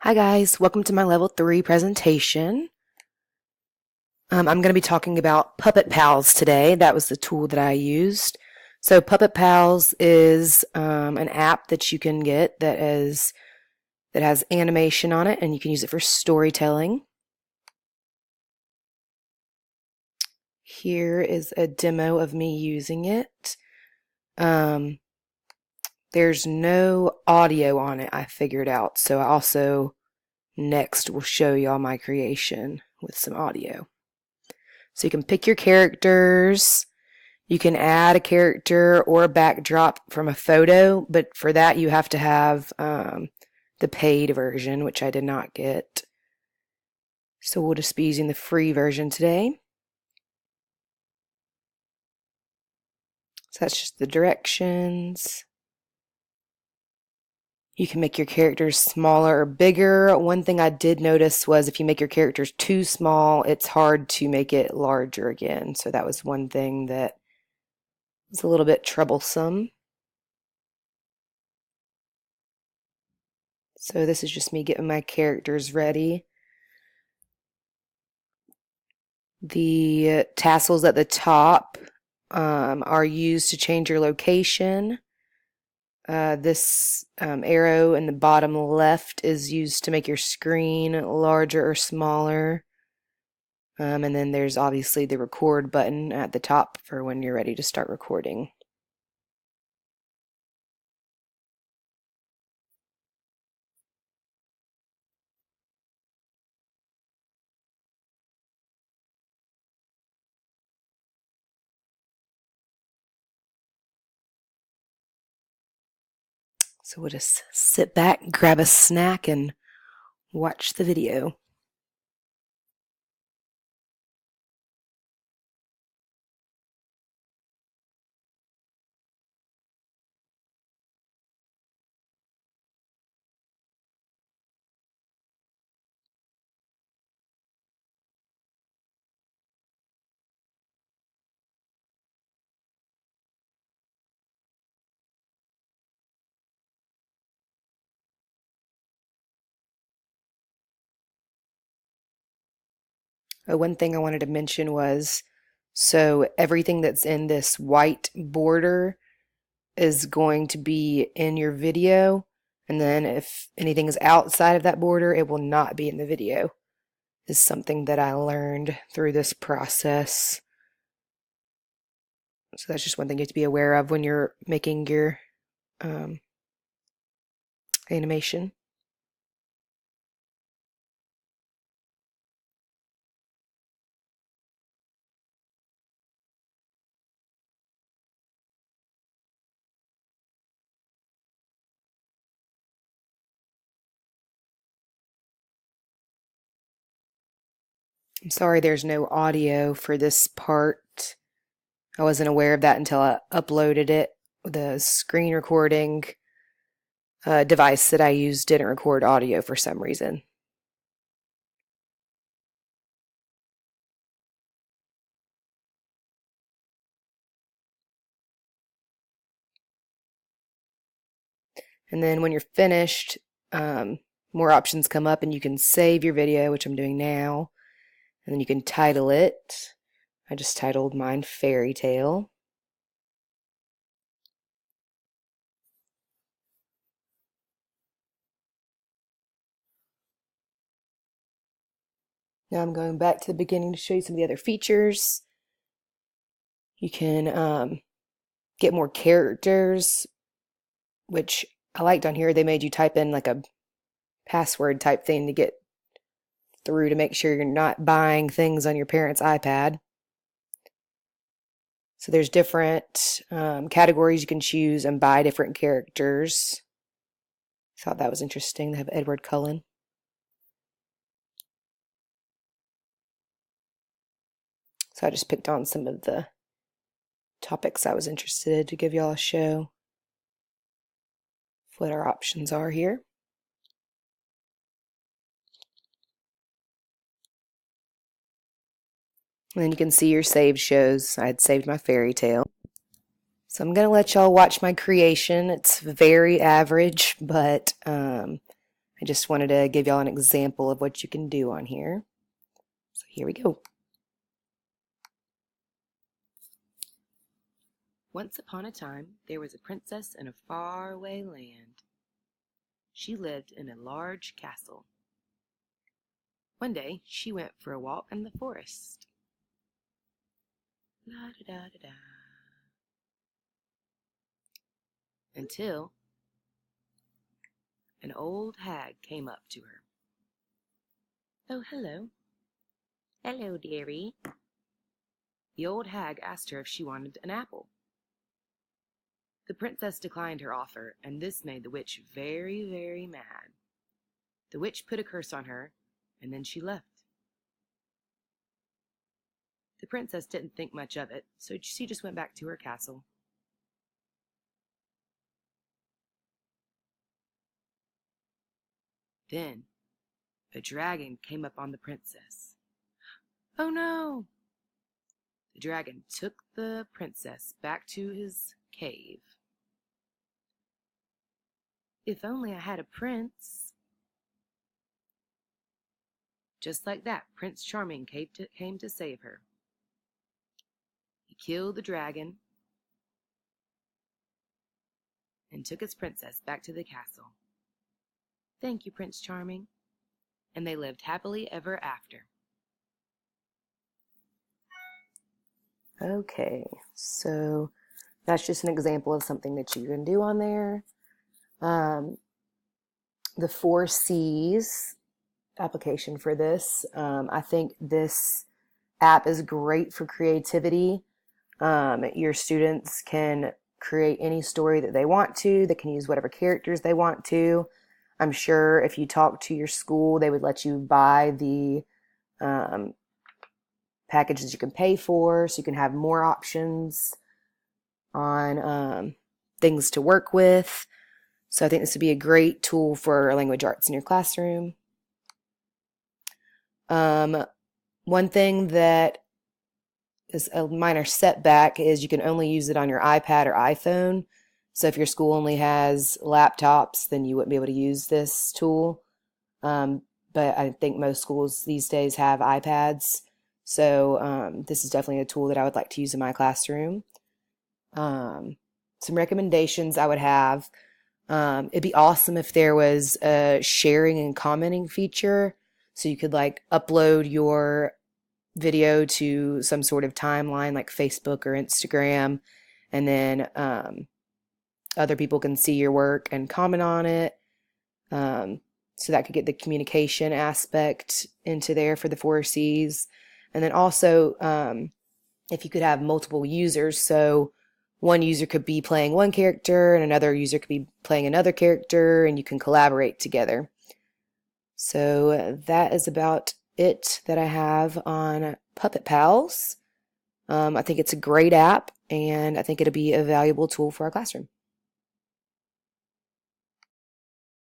Hi guys, welcome to my level 3 presentation. I'm going to be talking about Puppet Pals today. That was the tool that I used. So Puppet Pals is an app that you can get that has animation on it, and you can use it for storytelling. Here is a demo of me using it. There's no audio on it, I figured out. So I also next will show y'all my creation with some audio. So you can pick your characters. You can add a character or a backdrop from a photo, but for that you have to have the paid version, which I did not get. So we'll just be using the free version today. So that's just the directions. You can make your characters smaller or bigger. One thing I did notice was if you make your characters too small, it's hard to make it larger again. So that was one thing that was a little bit troublesome. So this is just me getting my characters ready. The tassels at the top are used to change your location. This arrow in the bottom left is used to make your screen larger or smaller. And then there's obviously the record button at the top for when you're ready to start recording. So we'll just sit back, grab a snack, and watch the video. One thing I wanted to mention was, so everything that's in this white border is going to be in your video, and then if anything is outside of that border, it will not be in the video. This is something that I learned through this process. So that's just one thing you have to be aware of when you're making your animation. I'm sorry there's no audio for this part. I wasn't aware of that until I uploaded it. The screen recording device that I used didn't record audio for some reason. And then when you're finished, more options come up and you can save your video, which I'm doing now. And then you can title it. I just titled mine Fairy Tale. Now I'm going back to the beginning to show you some of the other features. You can get more characters, which I liked on here. They made you type in like a password type thing to get through to make sure you're not buying things on your parents' iPad. So there's different categories you can choose and buy different characters. Thought that was interesting. They have Edward Cullen. So I just picked on some of the topics I was interested in to give y'all a show of what our options are here. And then you can see your saved shows. I had saved my Fairy Tale. So I'm going to let y'all watch my creation. It's very average, but I I just wanted to give y'all an example of what you can do on here. So here we go. Once upon a time, there was a princess in a faraway land. She lived in a large castle. One day, she went for a walk in the forest. La da da da da. Until an old hag came up to her. Oh, hello. Hello, dearie. The old hag asked her if she wanted an apple. The princess declined her offer, and this made the witch very, very mad. The witch put a curse on her, and then she left. The princess didn't think much of it, so she just went back to her castle. Then a dragon came up on the princess. Oh no! The dragon took the princess back to his cave. If only I had a prince. Just like that, Prince Charming came to save her. He killed the dragon and took his princess back to the castle. Thank you, Prince Charming. And they lived happily ever after. Okay, so that's just an example of something that you can do on there. The 4 C's application for this. I think this app is great for creativity. Your students can create any story that they want to. They can use whatever characters they want to. I'm sure if you talk to your school, they would let you buy the packages you can pay for, so you can have more options on things to work with. So I think this would be a great tool for language arts in your classroom. One thing that is a minor setback is you can only use it on your iPad or iPhone. So if your school only has laptops, then you wouldn't be able to use this tool. But I think most schools these days have iPads. So this is definitely a tool that I would like to use in my classroom. Some recommendations I would have. It'd be awesome if there was a sharing and commenting feature, so you could like upload your video to some sort of timeline like Facebook or Instagram, and then other people can see your work and comment on it. So that could get the communication aspect into there for the 4 C's. And then also, if you could have multiple users, so one user could be playing one character and another user could be playing another character, and you can collaborate together. So that is about it that I have on Puppet Pals. I think it's a great app, and I think it'll be a valuable tool for our classroom.